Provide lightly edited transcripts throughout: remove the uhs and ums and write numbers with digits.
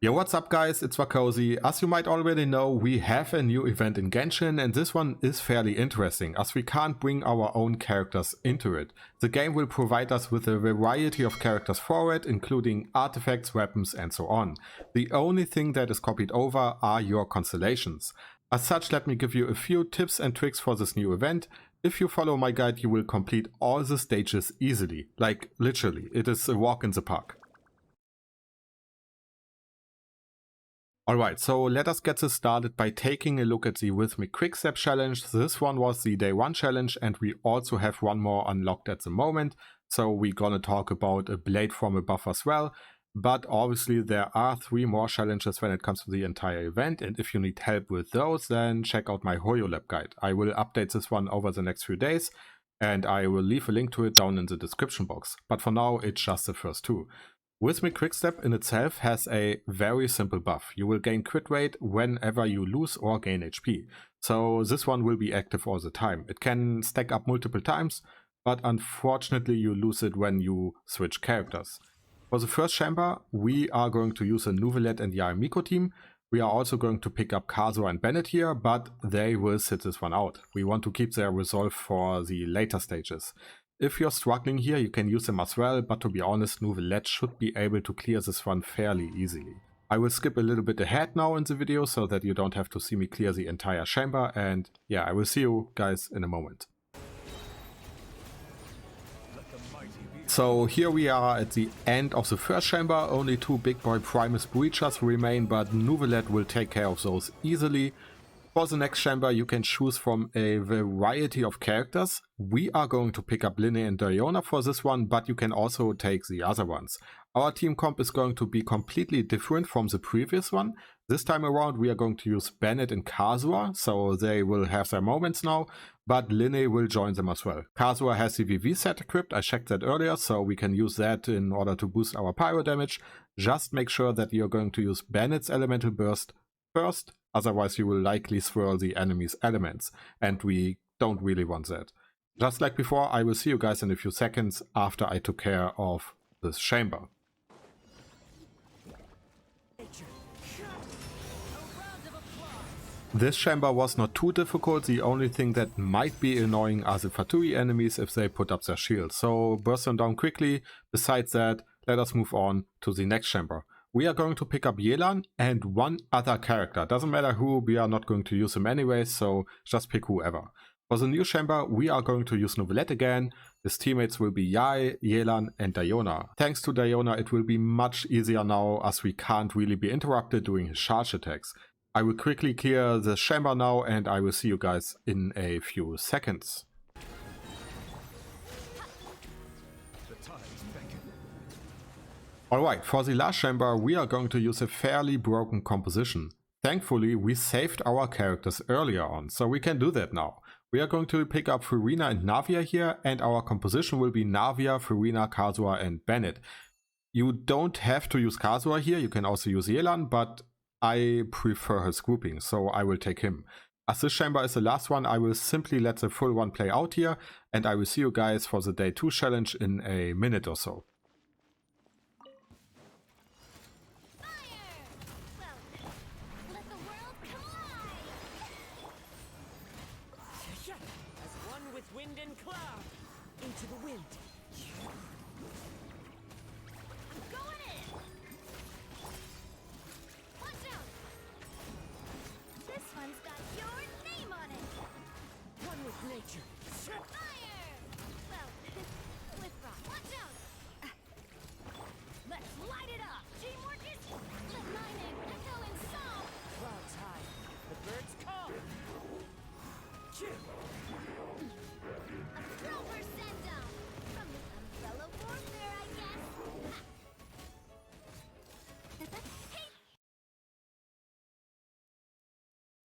Yo, what's up guys, it's Cozy. As you might already know, we have a new event in Genshin and this one is fairly interesting as we can't bring our own characters into it. The game will provide us with a variety of characters for it, including artifacts, weapons and so on. The only thing that is copied over are your constellations. As such, let me give you a few tips and tricks for this new event. If you follow my guide, you will complete all the stages easily. Like literally, it is a walk in the park. Alright, so let us get this started by taking a look at the Rhythmic Quickstep challenge. This one was the day 1 challenge and we also have one more unlocked at the moment. So we're gonna talk about a blade from above as well. But obviously there are 3 more challenges when it comes to the entire event, and if you need help with those, then check out my HoYoLab guide. I will update this one over the next few days and I will leave a link to it down in the description box. But for now it's just the first 2. Rhythmic Quickstep in itself has a very simple buff. You will gain crit rate whenever you lose or gain HP. So this one will be active all the time. It can stack up multiple times, but unfortunately you lose it when you switch characters. For the first chamber, we are going to use a Navia and Xianyun team. We are also going to pick up Kazuha and Bennett here, but they will sit this one out. We want to keep their resolve for the later stages. If you're struggling here, you can use them as well, but to be honest, Navia should be able to clear this one fairly easily. I will skip a little bit ahead now in the video so that you don't have to see me clear the entire chamber, and yeah, I will see you guys in a moment. So here we are at the end of the first chamber. Only 2 big boy Primus breachers remain, but Navia will take care of those easily. For the next chamber you can choose from a variety of characters. We are going to pick up Lynne and Diona for this one, but you can also take the other ones. Our team comp is going to be completely different from the previous one. This time around we are going to use Bennett and Kazuha, so they will have their moments now, but Lynne will join them as well. Kazuha has the VV set equipped, I checked that earlier, so we can use that in order to boost our pyro damage. Just make sure that you're going to use Bennett's elemental burst first, otherwise you will likely swirl the enemy's elements, and we don't really want that. Just like before, I will see you guys in a few seconds after I took care of this chamber. This chamber was not too difficult. The only thing that might be annoying are the Fatui enemies if they put up their shields, so burst them down quickly. Besides that, let us move on to the next chamber. We are going to pick up Xianyun and one other character. Doesn't matter who, we are not going to use him anyway, so just pick whoever. For the new chamber, we are going to use Navia again. His teammates will be Yai, Xianyun and Diona. Thanks to Diona, it will be much easier now as we can't really be interrupted doing his charge attacks. I will quickly clear the chamber now and I will see you guys in a few seconds. Alright, for the last chamber we are going to use a fairly broken composition. Thankfully we saved our characters earlier on, so we can do that now. We are going to pick up Furina and Navia here, and our composition will be Navia, Furina, Kazuha and Bennett. You don't have to use Kazuha here, you can also use Xianyun, but I prefer his grouping, so I will take him. As this chamber is the last one, I will simply let the full one play out here, and I will see you guys for the day 2 challenge in a minute or so.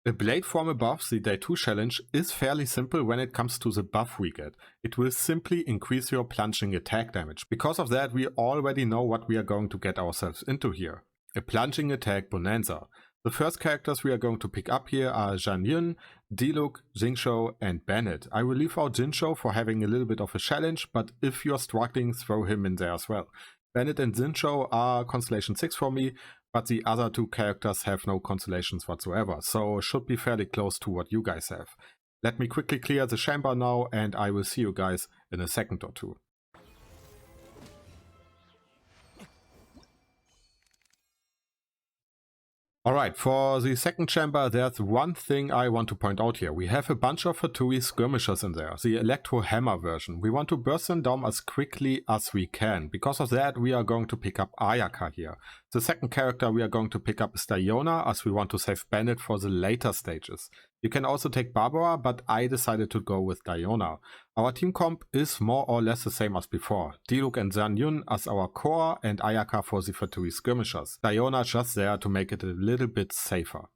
A blade from above, the day 2 challenge, is fairly simple when it comes to the buff we get. It will simply increase your plunging attack damage. Because of that, we already know what we are going to get ourselves into here. A plunging attack bonanza. The first characters we are going to pick up here are Xianyun, Diluc, Jingzhou and Bennett. I will leave out Jingzhou for having a little bit of a challenge, but if you're struggling, throw him in there as well. Bennett and Jingzhou are Constellation 6 for me, but the other two characters have no constellations whatsoever, so should be fairly close to what you guys have. Let me quickly clear the chamber now, and I will see you guys in a second or two. Alright, for the second chamber, there's one thing I want to point out here. We have a bunch of Fatui skirmishers in there, the Electro Hammer version. We want to burst them down as quickly as we can. Because of that, we are going to pick up Ayaka here. The second character we are going to pick up is Diona, as we want to save Bennett for the later stages. You can also take Barbara, but I decided to go with Diona. Our team comp is more or less the same as before. Diluc and Xianyun as our core and Ayaka for the Fatui skirmishers. Diona just there to make it a little bit safer.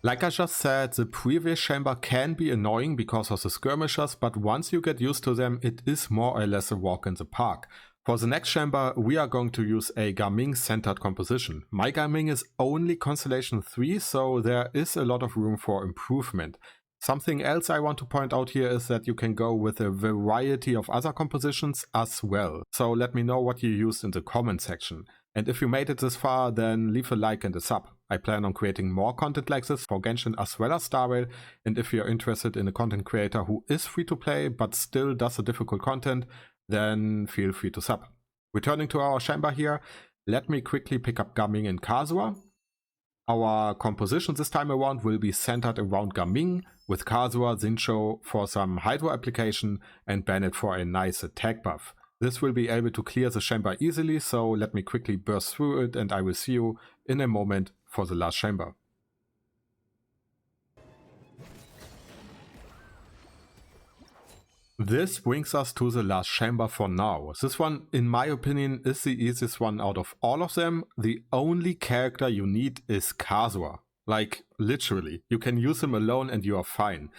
Like I just said, the previous chamber can be annoying because of the skirmishers, but once you get used to them, it is more or less a walk in the park. For the next chamber, we are going to use a Gaming-centered composition. My Gaming is only Constellation 3, so there is a lot of room for improvement. Something else I want to point out here is that you can go with a variety of other compositions as well. So let me know what you used in the comment section. And if you made it this far, then leave a like and a sub. I plan on creating more content like this for Genshin as well as Star Rail, and if you're interested in a content creator who is free to play but still does the difficult content, then feel free to sub. Returning to our chamber here, let me quickly pick up Gaming and Kazuha. Our composition this time around will be centered around Gaming, with Kazuha, Zincho for some hydro application and Bennett for a nice attack buff. This will be able to clear the chamber easily, so let me quickly burst through it and I will see you in a moment for the last chamber. This brings us to the last chamber for now. This one, in my opinion, is the easiest one out of all of them. The only character you need is Kazuha. Like, literally. You can use him alone and you are fine.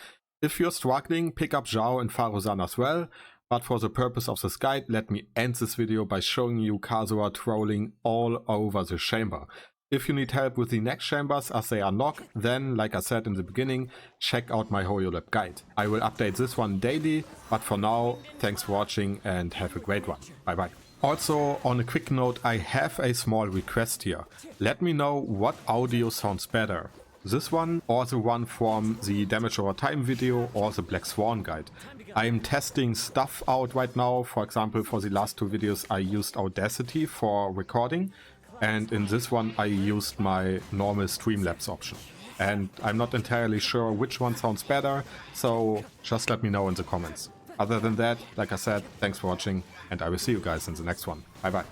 If you're struggling, pick up Zhao and Faruzan as well. But for the purpose of this guide, let me end this video by showing you Kazuha trolling all over the chamber. If you need help with the next chambers as they unlock, then, like I said in the beginning, check out my HoYoLab guide. I will update this one daily, but for now, thanks for watching and have a great one. Bye bye. Also, on a quick note, I have a small request here. Let me know what audio sounds better. This one or the one from the Damage Over Time video or the Black Swan guide. I am testing stuff out right now. For example, for the last two videos I used Audacity for recording. And in this one I used my normal Streamlabs option. And I'm not entirely sure which one sounds better, so just let me know in the comments. Other than that, like I said, thanks for watching, and I will see you guys in the next one. Bye bye.